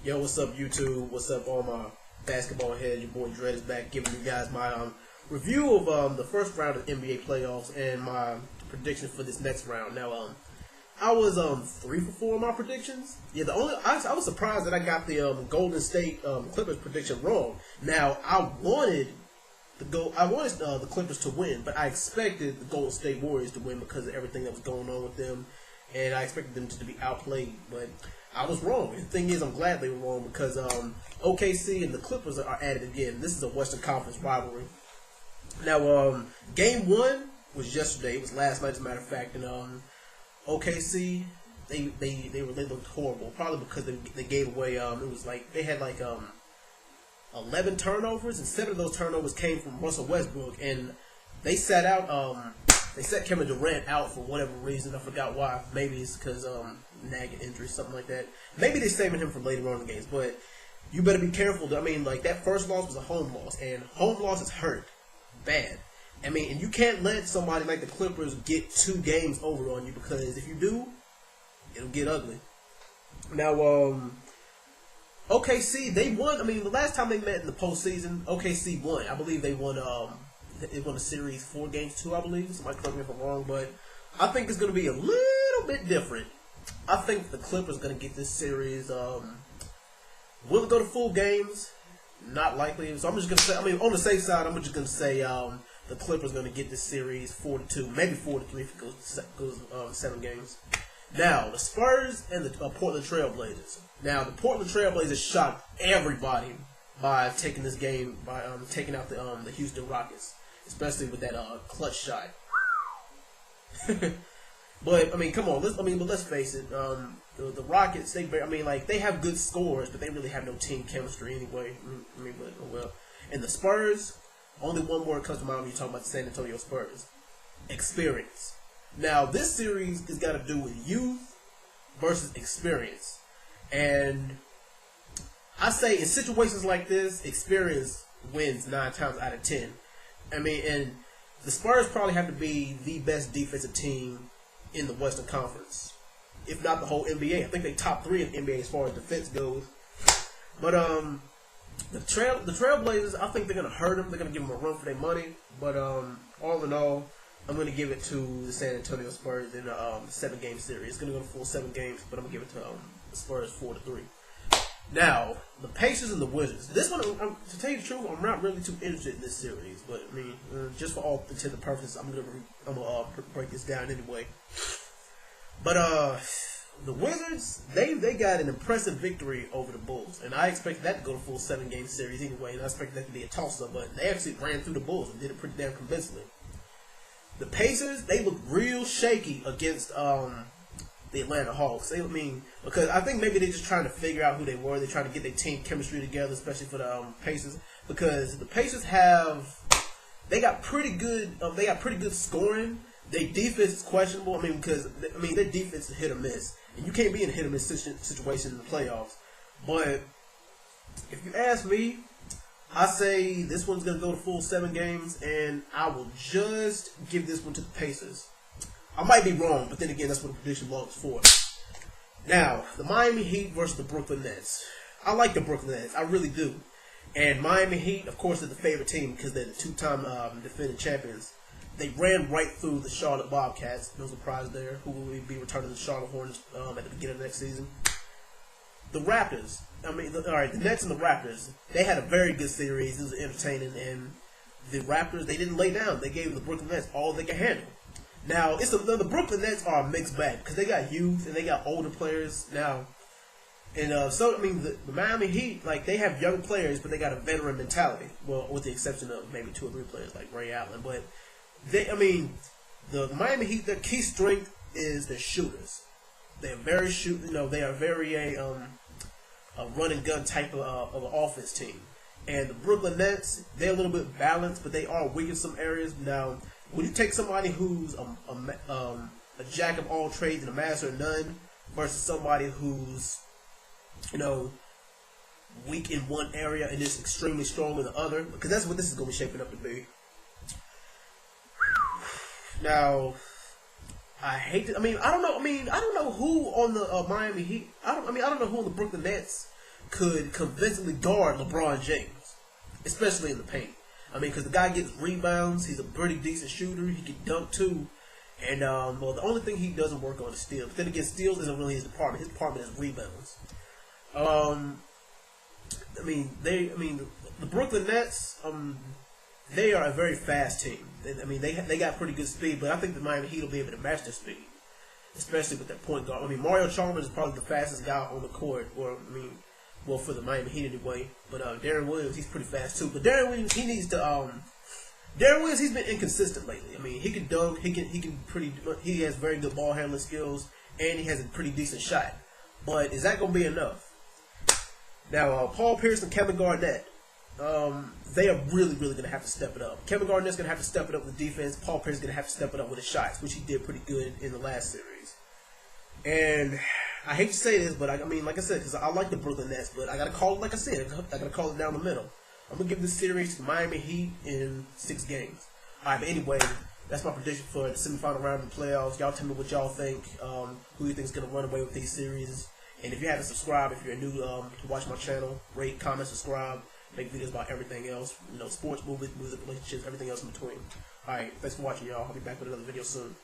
Yo, what's up, YouTube? What's up, all my basketball heads? Your boy Dredd is back, giving you guys my review of the first round of NBA playoffs and my predictions for this next round. Now, I was 3 for 4 in my predictions. Yeah, I was surprised that I got the Golden State Clippers prediction wrong. Now, I wanted the Clippers to win, but I expected the Golden State Warriors to win because of everything that was going on with them, and I expected them to be outplayed, but I was wrong. And the thing is, I'm glad they were wrong because OKC and the Clippers are at it again. This is a Western Conference rivalry. Now, Game 1 was yesterday. It was last night, as a matter of fact, and OKC they looked horrible. Probably because they gave away. It was like they had 11 turnovers, and 7 of those turnovers came from Russell Westbrook, and they sat out. They set Kevin Durant out for whatever reason. I forgot why. Maybe it's because nagging injury, something like that. Maybe they're saving him for later on in the games. But you better be careful. I mean, like, that first loss was a home loss, and home losses hurt bad. I mean, and you can't let somebody like the Clippers get 2 games over on you, because if you do, it'll get ugly. Now, OKC, they won. I mean, the last time they met in the postseason, OKC won. I believe they won. They won the series 4-2, I believe. Somebody correct me if I'm wrong, but I think it's going to be a little bit different. I think the Clippers are going to get this series. Will it go to full games? Not likely. So I'm just going to say, I mean, on the safe side, I'm just going to say the Clippers are going to get this series 4-2, maybe 4-3 if it goes 7 games. Now, the Spurs and the Portland Trailblazers. Now, the Portland Trailblazers shocked everybody by taking this game, by taking out the Houston Rockets, especially with that clutch shot. But I mean, come on, let's face it. The Rockets, they have good scores, but they really have no team chemistry anyway. And the Spurs, only one word comes to mind when you talk about the San Antonio Spurs: experience. Now, this series has got to do with youth versus experience, and I say in situations like this, experience wins 9 times out of 10. I mean, and the Spurs probably have to be the best defensive team in the Western Conference, if not the whole NBA. I think they top 3 in the NBA as far as defense goes. But the Trailblazers, I think they're gonna hurt them. They're gonna give them a run for their money. But all in all, I'm gonna give it to the San Antonio Spurs in a 7-game series. It's gonna go to full 7 games, but I'm gonna give it to the Spurs 4-3. Now, the Pacers and the Wizards. This one, to tell you the truth, I'm not really too interested in this series. But I mean, just for all intents and purposes, I'm gonna break this down anyway. But the Wizards, they got an impressive victory over the Bulls, and I expect that to go to full 7-game series anyway. And I expect that to be a toss-up, but they actually ran through the Bulls and did it pretty damn convincingly. The Pacers, they looked real shaky against the Atlanta Hawks. Because I think maybe they're just trying to figure out who they were. They're trying to get their team chemistry together, especially for the Pacers, because the Pacers they got pretty good scoring. Their defense is questionable. Because their defense is hit or miss, and you can't be in a hit or miss situation in the playoffs. But if you ask me, I say this one's gonna go to full 7 games, and I will just give this one to the Pacers. I might be wrong, but then again, that's what the prediction log is for. Now, the Miami Heat versus the Brooklyn Nets. I like the Brooklyn Nets. I really do. And Miami Heat, of course, is the favorite team because they're the 2-time defending champions. They ran right through the Charlotte Bobcats. No surprise there. Who will be returning to the Charlotte Hornets at the beginning of next season? The Raptors. The Nets and the Raptors. They had a very good series. It was entertaining. And the Raptors, they didn't lay down. They gave the Brooklyn Nets all they could handle. Now, the Brooklyn Nets are a mixed bag because they got youth and they got older players now. And the Miami Heat, they have young players, but they got a veteran mentality. Well, with the exception of maybe 2 or 3 players like Ray Allen. But, the Miami Heat, their key strength is their shooters. They're very they are very a run and gun type of an offense team. And the Brooklyn Nets, they're a little bit balanced, but they are weak in some areas. Now, when you take somebody who's a jack of all trades and a master of none versus somebody who's, weak in one area and is extremely strong in the other, because that's what this is going to be shaping up to be. Now, I hate to, I don't know who on the Miami Heat. I don't know who on the Brooklyn Nets could convincingly guard LeBron James, especially in the paint. I mean, because the guy gets rebounds. He's a pretty decent shooter. He can dunk too. And well, the only thing he doesn't work on is steals. But then again, steals isn't really his department. His department is rebounds. I mean, the Brooklyn Nets. They are a very fast team. I mean, they got pretty good speed, but I think the Miami Heat will be able to match their speed, especially with their point guard. I mean, Mario Chalmers is probably the fastest guy on the court, well, for the Miami Heat anyway. But Darren Williams, he's pretty fast too. But Darren Williams, he needs to. Darren Williams, he's been inconsistent lately. I mean, he can dunk. He has very good ball handling skills, and he has a pretty decent shot. But is that going to be enough? Now, Paul Pierce and Kevin Garnett, they are really going to have to step it up. Kevin Garnett's going to have to step it up with defense. Paul Pierce is going to have to step it up with his shots, which he did pretty good in the last series. And I hate to say this, but I mean, like I said, because I like the Brooklyn Nets, but I got to call it like I said. I got to call it down the middle. I'm going to give this series to Miami Heat in 6 games. All right, but anyway, that's my prediction for the semifinal round of the playoffs. Y'all tell me what y'all think, who you think is going to run away with these series. And if you haven't subscribed, if you're new to watch my channel, rate, comment, subscribe, make videos about everything else, sports, movies, music, relationships, everything else in between. All right, thanks for watching, y'all. I'll be back with another video soon.